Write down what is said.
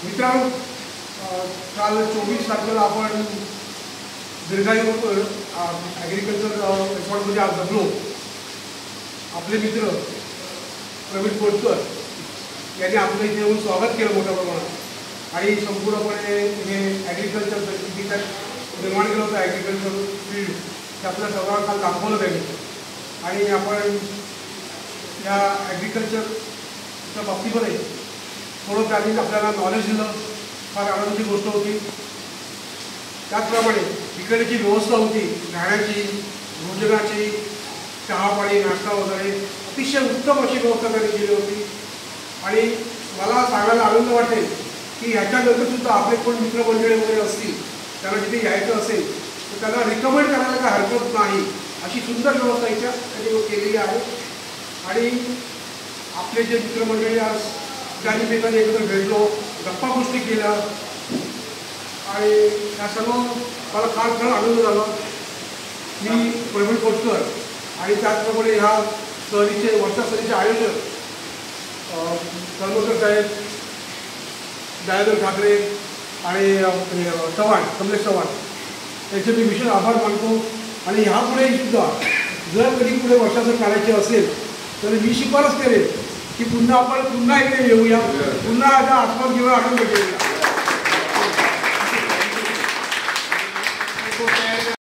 मित्रांनो, काल 24 तारखेला आपण दीर्घायू ॲग्रिकल्चर रिसॉर्टमध्ये आज जमलो. आपले मित्र प्रवीण कोटकर यांनी आपलं इथे येऊन स्वागत केलं मोठ्या प्रमाणात आणि संपूर्णपणे हे ॲग्रिकल्चर सर्टिफिकेट निर्माण केलं होतं. ॲग्रिकल्चर फील्ड ते आपल्या सर्वांना काल दाखवलं त्यांनी आणि आपण या ॲग्रिकल्चरच्या बाबतीमध्ये थोडं त्यांनी आपल्याला नॉलेज दिलं. फार आनंदाची गोष्ट होती. त्याचप्रमाणे इकडे जी व्यवस्था होती राहण्याची, भोजनाची, चहा पाणी, नाश्ता वगैरे अतिशय उत्तम अशी व्यवस्था त्यांनी केली होती. आणि मला सांगायला आनंद वाटेल की ह्याच्यानंतरसुद्धा आपले कोण मित्रमंडळी वगैरे असतील, त्यांना जिथे यायचं असेल तर त्यांना रिकमेंड करायला काय हरकत नाही. अशी सुंदर व्यवस्था इथे त्यांनी केलेली आहे. आणि आपले जे मित्रमंडळी आज त्यांनी एकत्र भेटलो, गप्पा गोष्टी केल्या आणि ह्या सर्व मला फार आनंद झाला. मी प्रवीण कोटकर आणि त्याचप्रमाणे ह्या सहलीचे वर्षा सहलीचे आयोजक कर्मकर साहेब, दयानंद ठाकरे आणि चव्हाण, कमलेश चव्हाण यांचे मी विशेष आभार मानतो. आणि ह्यापुढे सुद्धा जर कधी पुढे वर्षासर काढायचे असेल तर मी शिफारस करेन की पुन्हा आपण पुन्हा इकडे येऊया, पुन्हा आता आत्मजीवन आठवण भेटूया.